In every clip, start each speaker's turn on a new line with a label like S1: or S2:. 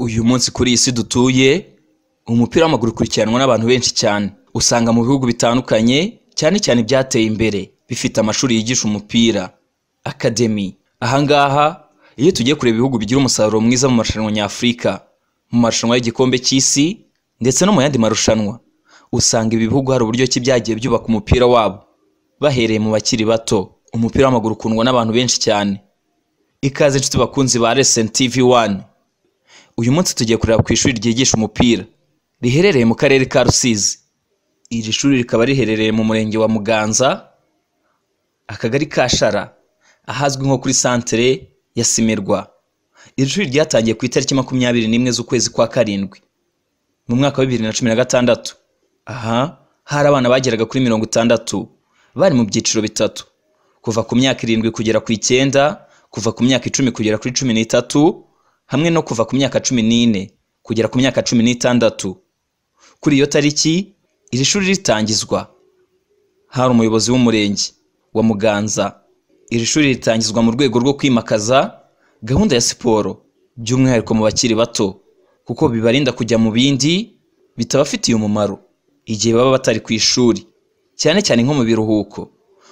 S1: Uyu munsi kuri isi dutuye umupira w'amaguru ukurikiranwa n'abantu benshi cyane. Usanga mu bihugu bitandukanye cyane cyane byateye imbere bifite amashuri yigisha umupira academy. Ahangaha iyo tugiye kureba ibihugu bigira umusaruro mwiza mu marushanwa nyafrika, mu marushanwa y'igikombe cy'isi ndetse no mu yandi marushanwa, usanga ibi bihugu hari uburyo ki byagiye byubaka umupira wabo bahereye mu bakiri bato. Umupira w'amaguru ukundwa n'abantu benshi cyane. Ikaze inshuti bakunzi ba Lesson TV1. Uyu munsi tugiye kureba ku ishuri ryigisha umupira riherereye mu karere ka Rusizi. Iri shuri rikaba riherereye mu murenge wa Muganza, akagari ka Shara, ahazwi nko kuri santere ya Simerwa. Iri shuri ryatangiye ku itariki 21 z'ukwezi kwa karindwi mu mwaka wa 2016. Aha hari abana bageraga kuri 60 bari mu byiciro bitatu, kuva ku myaka 7 kugera ku 9, kuva ku myaka 10 kugera kuri 13, hamwe no kuva ku myaka 14 kugera ku myaka 16. Kuri iyo tariki iri shuri ritangizwa, hari umuyobozi w'umurenge wa Muganza. Iri shuri ritangizwa mu rwego rwo kwimakaza gahunda ya siporo by'umwihariko mu bakiri bato, kuko bibarinda kujya mu bindi bitabafitiye umumaro igihe baba batari ku ishuri, cyane cyane nko mu biruhuko.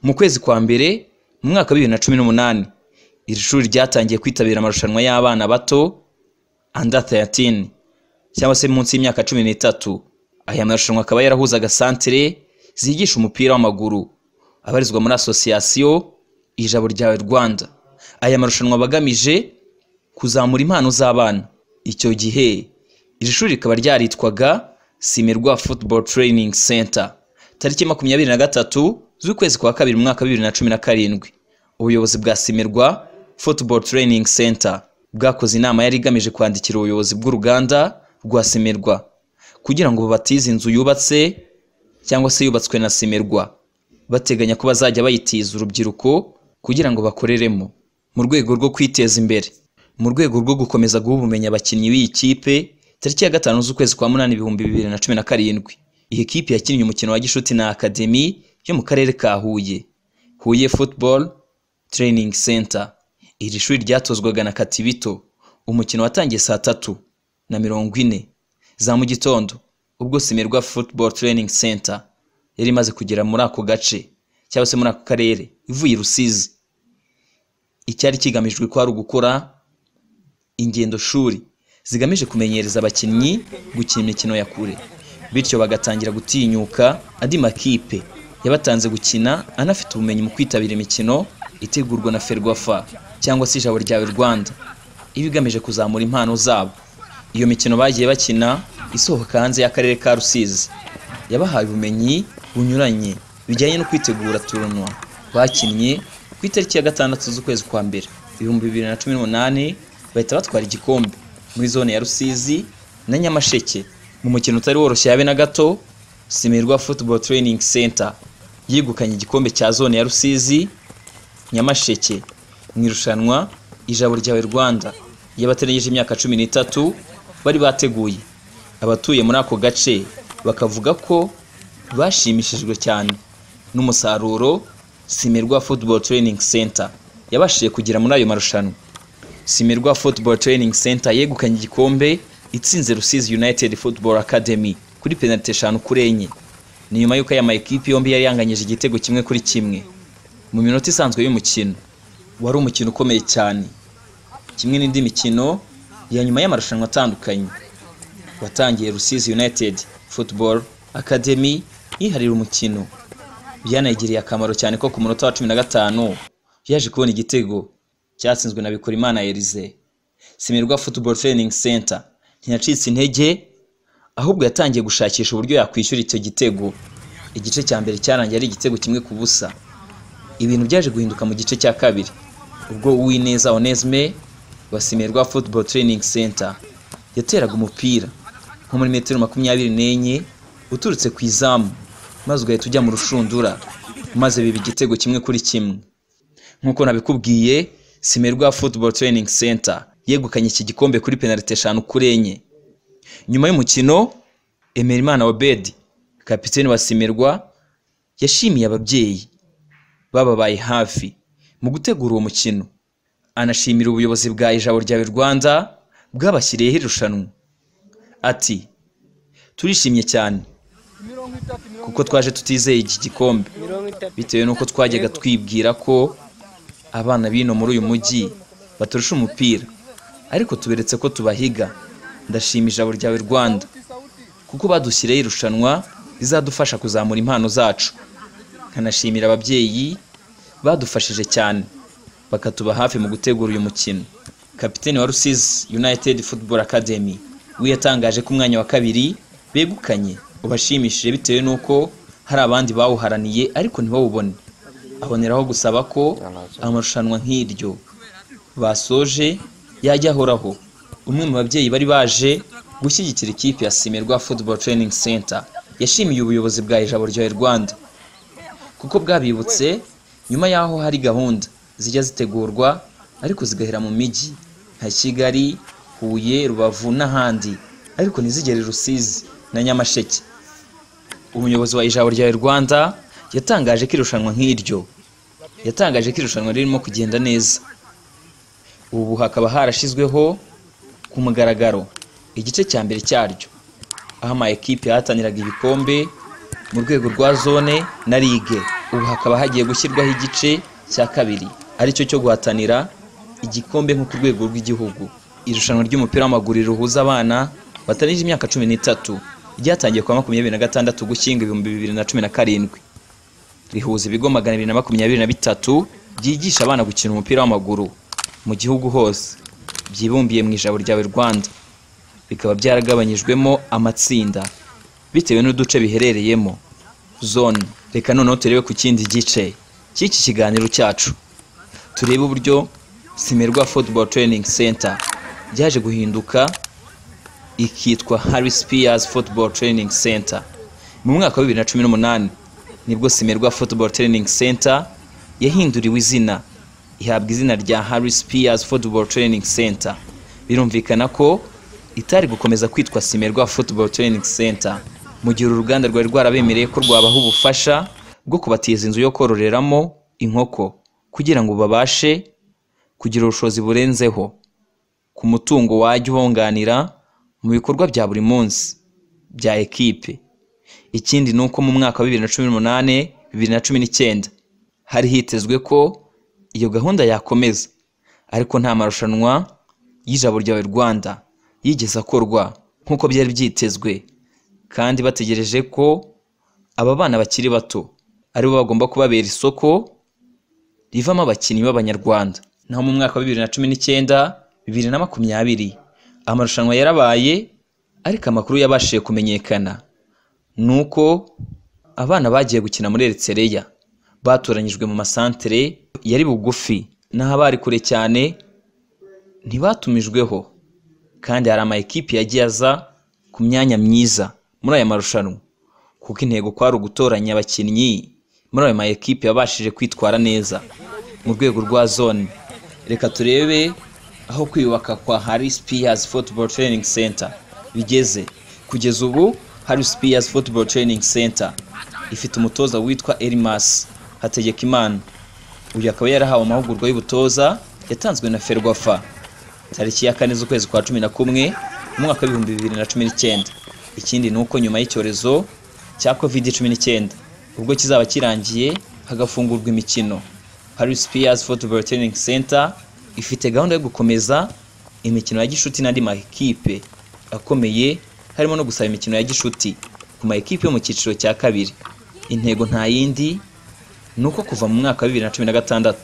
S1: Mu kwezi kwa mbere mu mwaka wa 2018 iri shuri ryatangiye kwitabira amarushanwa y'abana bato under 13 cyangwa se munsi y'imyaka 13. Aya marushanwa akaba yarahuzaga santere zigisha umupira w'amaguru abarizwa muri association Ijabo ryawe Rwanda. Aya marushanwa bagamije kuzamura impano z'abana. Icyo gihe iri shuri rikaba ryaritwaga Simerwa Football Training Center. Tariki 23 z'ukwezi kwa kabiri mu mwaka wa 2017 ubuyobozi bwa Simerwa Football Training Center bwakoze inama yari igamije kwandikira ubuyobozi bw'uruganda rwa Simerwa kugira ngo bubatize inzu yubatse cyangwa se yubatswe na Simerwa, bateganya ko bazajya bayitiza urubyiruko kugira ngo bakoreremo mu rwego rwo kwiteza imbere, mu rwego rwo gukomeza guha ubumenyi abakinnyi b'iyi kipe. Tariki ya 5 z'ukwezi kwa 8 2017 iyi kipe yakinnye umukino wa gishuti na academy yo mu karere ka Huye Football Training Center. Iri shuri ryatozwaga na Katibito. Umukino watangiye saa 3:40 za mu gitondo, ubwo Simerwa Football Training Center yari imaze kugera muri ako gace cyangwa se muri ako karere ivuye Rusizi. Icyari kigamijwe ko ari ugukora ingendo shuri zigamije kumenyereza abakinnyi gukina imikino ya kure, bityo bagatangira gutinyuka andi makipe yabatanze gukina anafite ubumenyi mu kwitabira imikino itegurwa na Ferwafa cyangwa se Ijabo ryawe Rwanda, ibigamije kuzamura impano zabo. Iyo mikino bagiye bakina isohoka hanze y'akarere ka Rusizi yabahaye ubumenyi bunyuranye bijyanye no kwitegura tournoi. Bakinnye ku itariki ya 6 z'ukwezi kwa mbere 2018 bahita batwara igikombe muri zone ya Rusizi na Nyamasheke. Mu mukino utari woroshye habe na gato, Simerwa Football Training Center yegukanye igikombe cya zone ya Rusizi Nyamasheke mu irushanwa Ijabo ryawe Rwanda y'abategereje imyaka 13 bari bateguye. Abatuye muri ako gace bakavuga ko bashimishijwe cyane n'umusaruro Simerwa Football Training Center yabashije kugira muri ayo marushanwa. Simerwa Football Training Center yegukanye igikombe itsinze Rusizi United Football Academy kuri penalty 5-4. Ni nyuma yuko aya makipe yombi yari yanganyije igitego 1-1 mu minota isanzwe y'umukino. Wari umukino ukomeye cyane, kimwe n'indi mikino ya nyuma y'amarushanwa atandukanye. Watangiye Rusizi United Football Academy yiharira umukino, byanayigiriye akamaro cyane ko ku munota wa 15 yaje kubona igitego cyatsinzwe na Bikorimana Elize. Simerwa Football Training Center ntiyacitse intege, ahubwo yatangiye gushakisha uburyo yakwishyura icyo gitego. Igice cya mbere cyarangiye ari igitego 1-0. Ibintu byaje guhinduka mu gice cya kabiri, ubwo Uwineza Onesme wa Simerwa Football Training Center yateraga umupira nko muri metero 24 uturutse ku izamu, maze ugahita ujya mu rushundura, maze biba igitego 1-1. Nkuko nabikubwiye, Simerwa Football Training Center yegukanye iki gikombe kuri penalty 5-4. Nyuma y'umukino, Emerimana Obedi, kapiteni wa Simerwa, yashimiye ababyeyi bababaye hafi mu gutegura uwo mukino. Anashimira ubuyobozi bwa Ijabo ryawe Rwanda bwabashyiriyeho irushanwa. Ati turishimye cyane kuko twaje tutizeye iki gikombe bitewe n'uko twajyaga twibwira ko abana bino muri uyu mujyi baturusha umupira, ariko tuberetse ko tubahiga. Ndashima Ijabo Ryawe Rwanda kuko badushyiriyeho irushanwa rizadufasha kuzamura impano zacu. Nkanashimira ababyeyi badufashije cyane bakatuba hafi mu gutegura uyu mukino. Kapiteni wa Rusizi United Football Academy we yatangaje ko umwanya wa kabiri begukanye ubashimishije bitewe n'uko hari abandi bawuharaniye ariko ntibawubone. Aboneraho gusaba ko amarushanwa nk'iryo basoje yajya ahoraho. Umwe mu babyeyi bari baje gushyigikira ikipe ya Simerwa Football Training Center yashimiye ubuyobozi bwa Ijabo Ryawe Rwanda kuko bwabibutse nyuma yaho hari gahunda zijya zitegurwa ariko zigahera mu mijyi nka Kigali, Huye, Rubavu n'ahandi, ariko ntizigere Rusizi na Nyamasheke. Umuyobozi wa Ijabo Ryawe Rwanda yatangaje ko irushanwa nk'iryo ririmo kugenda neza. Ubu hakaba harashyizweho ku mugaragaro igice cya mbere cyaryo, aho ama ekipe yahataniraga ibikombe mu rwego rwa zone na ligue. Ubu hakaba hagiye gushyirwaho igice cya kabiri aricyo cyo guhatanira igikombe nko ku rwego rw'igihugu. Irushanwa ry'umupira w'amaguru rihuza abana batanije imyaka 13 ryatangiye kwa 26 Ugushyingo 2017. Rihuza ibigo 223 byigisha abana gukina umupira w'amaguru mu gihugu hose byibumbiye mu Ijabo Ryawe Rwanda. Bikaba byaragabanyijwemo amatsinda bitewe n'uduce biherereyemo zone. Reka noneho turebe ku kindi gice cy'iki kiganiro cyacu, turebe uburyo Simerwa Football Training Center byaje guhinduka ikitwa Harry Spears Football Training Center. Mu mwaka wa 2018 nibwo Simerwa Football Training Center yahinduriwe izina ihabwa izina rya Harry Spears Football Training Center. Birumvikana ko itari gukomeza kwitwa Simerwa Football Training Center mu gihe uruganda rwari rwarabemereye ko rwabaha ubufasha bwo kubatiza inzu yo kororeramo inkoko kugira ngo babashe kugira ubushobozi burenzeho ku mutungo wajya ubunganira mu bikorwa bya buri munsi bya ekipe. Ikindi nuko mu mwaka wa 2018-2019 hari hitezwe ko iyo gahunda yakomeza, ariko nta marushanwa y'Ijabo Ryawe Rwanda yigeze akorwa nkuko byari byitezwe, kandi bategereje ko aba bana bakiri bato aribo bagomba kubabera isoko rivamo abakinnyi b'Abanyarwanda. Naho mu mwaka wa 2019-2020 amarushanwa yarabaye, ariko amakuru yabashije kumenyekana nuko abana bagiye gukina muri Eritrea batoranyijwe mu masantere yari bugufi naho bari kure cyane ntibatumijweho, kandi hari ama ekipe yagiye aza ku myanya myiza muri aya marushanwa kuko intego kwari ugutoranya abakinnyi muri aya ma ekipe yabashije kwitwara neza mu rwego rwa zone. Reka turebe aho kwiyubaka kwa Harry Spears Football Training Center bigeze. Kugeza ubu Harry Spears Football Training Center ifite umutoza witwa Elimas Hategekimana. Uyu akaba yarahawe amahugurwa y'ubutoza yatanzwe na Ferwafa tariki ya 4 z'ukwezi kwa 11 mu mwaka wa 2019. Ikindi nuko nyuma y'icyorezo cya COVID-19 ubwo kizaba kirangiye hagafungurwa imikino, Harry Spears Football Training Center ifite gahunda yo gukomeza imikino ya gishuti n'andi ma ekipe akomeye, harimo no gusaba imikino ya gishuti ku ma ekipe yo mu cyiciro cya kabiri. Intego nta yindi nuko kuva mu mwaka wa 2016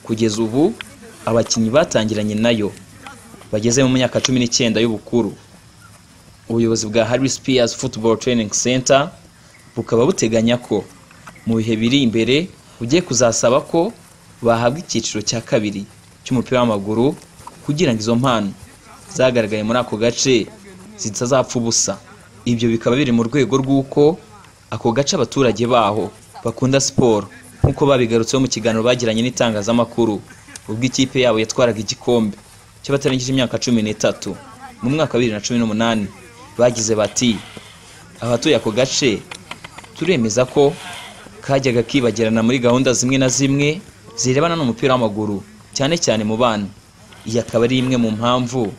S1: kugeza ubu abakinnyi batangiranye nayo bageze mu myaka 19 y'ubukuru. Ubuyobozi bwa Harry Spears Football Training Center bukaba buteganya ko mu bihe biri imbere bugiye kuzasaba ko bahabwa icyiciro cya kabiri cy'umupira w'amaguru kugira ngo izo mpano zagaragaye muri ako gace zitazapfa ubusa. Ibyo bikaba biri mu rwego rw'uko ako gace abaturage baho bakunda siporo nkuko babigarutseho mu kiganiro bagiranye n'itangazamakuru ubwo ikipe yabo yatwaraga igikombe cy'abatarangije imyaka 13 mu mwaka wa 2018. Bagize bati abatuye ako gace turemeza ko kajyaga kibagirana muri gahunda zimwe na zimwe zirebana n'umupira w'amaguru cyane cyane mu bana. Iyi akaba ari imwe mu mpamvu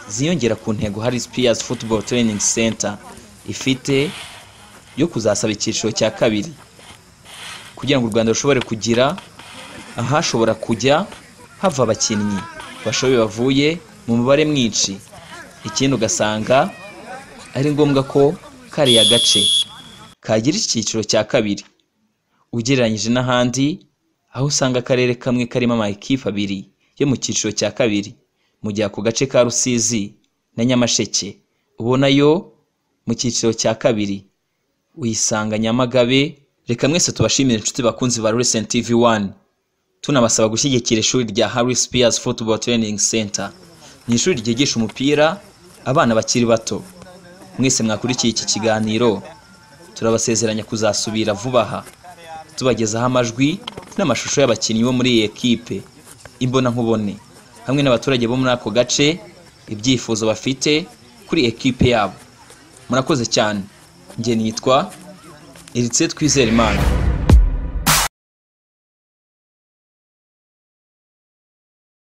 S1: ziyongera ku ntego Harry Spears Football Training Center ifite yo kuzasaba icyiciro cya kabiri kugira ngo u Rwanda rushobore kugira ahashobora kujya hava abakinnyi bashoboye bavuye mu mubare mwinshi. Ikindi ugasanga ari ngombwa ko kariya gace kagira icyiciro cya kabiri ugereranyije n'ahandi aho usanga akarere kamwe karimo amakipe abiri yo mu cyiciro cya kabiri, mu gihe ako gace ka Rusizi na Nyamasheke ubona yo mu cyiciro cya kabiri uyisanga Nyamagabe. Reka mwese tubashimire inshuti bakunzi ba Recent TV 1, tunabasaba gushyigikira ishuri rya Harry Spears Football Training Center. Ni ishuri ryigisha umupira abana bakiri bato. Mwese mwakurikiye iki kiganiro turabasezeranya kuzasubira vuba aha tubagezaho amajwi n'amashusho y'abakinnyi bo muri iyi ekipe imbona nkubone hamwe n'abaturage bo muri ako gace ibyifuzo bafite kuri ekipe yabo. Murakoze cyane. Nge nitwa Eritse Twizerimana.